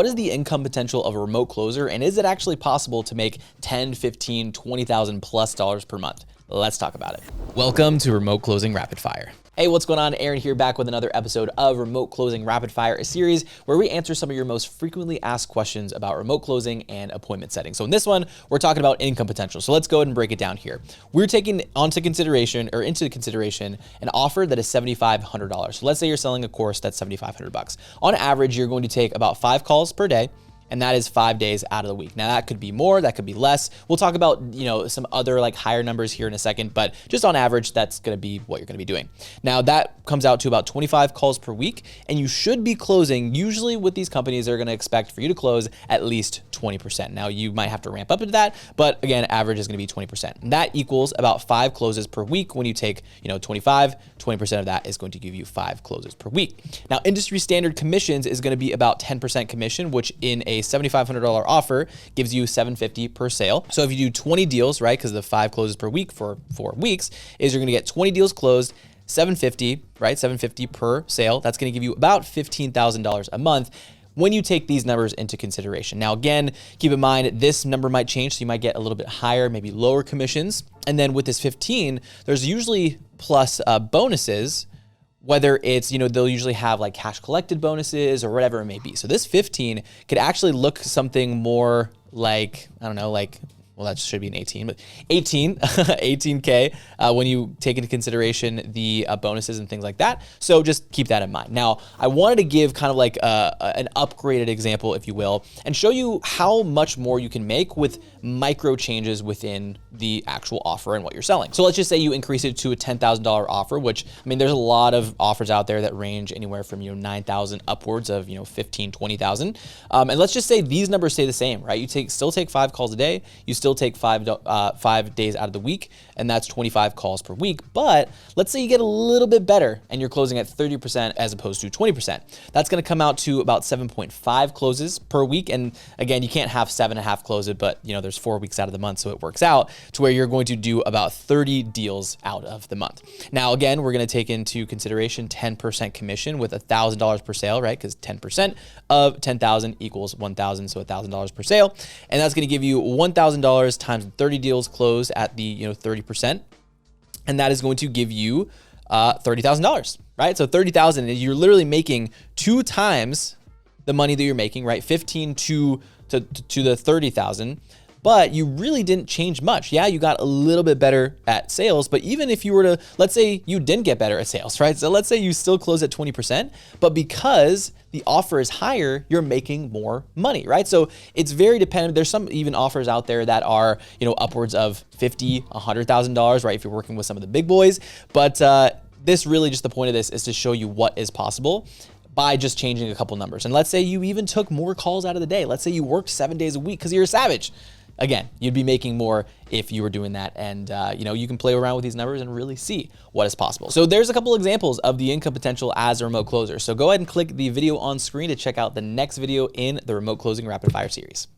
what is the income potential of a remote closer, and is it actually possible to make 10, 15, 20,000 plus dollars per month? Let's talk about it. Welcome to Remote Closing Rapid Fire. Hey, what's going on? Aaron here, back with another episode of Remote Closing Rapid Fire, a series where we answer some of your most frequently asked questions about remote closing and appointment setting. So in this one, we're talking about income potential. So let's go ahead and break it down here. We're taking into consideration an offer that is $7,500. So let's say you're selling a course that's $7,500. On average, you're going to take about 5 calls per day, and that is 5 days out of the week. Now that could be more, that could be less. We'll talk about, some other like higher numbers here in a second, but just on average, that's gonna be what you're gonna be doing. Now that comes out to about 25 calls per week, and you should be closing, usually with these companies, they're gonna expect for you to close at least 20%. Now you might have to ramp up into that, but again, average is gonna be 20%. And that equals about 5 closes per week. When you take, 25, 20% of that is going to give you 5 closes per week. Now, industry standard commissions is gonna be about 10% commission, which in a $7,500 offer gives you $750 per sale. So if you do 20 deals, right, because the 5 closes per week for 4 weeks, is you're gonna get 20 deals closed, $750, right, $750 per sale. That's gonna give you about $15,000 a month when you take these numbers into consideration. Now, again, keep in mind, this number might change, so you might get a little bit higher, maybe lower commissions. And then with this 15, there's usually plus bonuses, whether it's, they'll usually have like cash collected bonuses or whatever it may be. So this 15 could actually look something more like, I don't know, like, well, that should be an 18, but 18K when you take into consideration the bonuses and things like that. So just keep that in mind. Now, I wanted to give kind of like an upgraded example, if you will, and show you how much more you can make with micro changes within the actual offer and what you're selling. So let's just say you increase it to a $10,000 offer, which, I mean, there's a lot of offers out there that range anywhere from, 9,000 upwards of, 15, 20,000. And let's just say these numbers stay the same, right? You still take 5 calls a day. You still take 5 days out of the week, and that's 25 calls per week. But let's say you get a little bit better and you're closing at 30% as opposed to 20%. That's gonna come out to about 7.5 closes per week. And again, you can't have 7.5 closes, but there's 4 weeks out of the month, so it works out to where you're going to do about 30 deals out of the month. Now, again, we're gonna take into consideration 10% commission with $1,000 per sale, right? Because 10% of 10,000 equals 1,000, so $1,000 per sale. And that's gonna give you $1,000 times 30 deals closed at the 30%, and that is going to give you $30,000, right? So 30,000, you're literally making 2 times the money that you're making, right? 15 to the 30,000. But you really didn't change much. Yeah, you got a little bit better at sales, but even if you were to, let's say you didn't get better at sales, right? So let's say you still close at 20%, but because the offer is higher, you're making more money, right? So it's very dependent. There's some even offers out there that are, upwards of $50,000, $100,000, right? If you're working with some of the big boys. But this really, just the point of this is to show you what is possible by just changing a couple numbers. And let's say you even took more calls out of the day. Let's say you worked 7 days a week because you're a savage. Again, you'd be making more if you were doing that. And, you can play around with these numbers and really see what is possible. So there's a couple examples of the income potential as a remote closer. So go ahead and click the video on screen to check out the next video in the Remote Closing Rapid Fire series.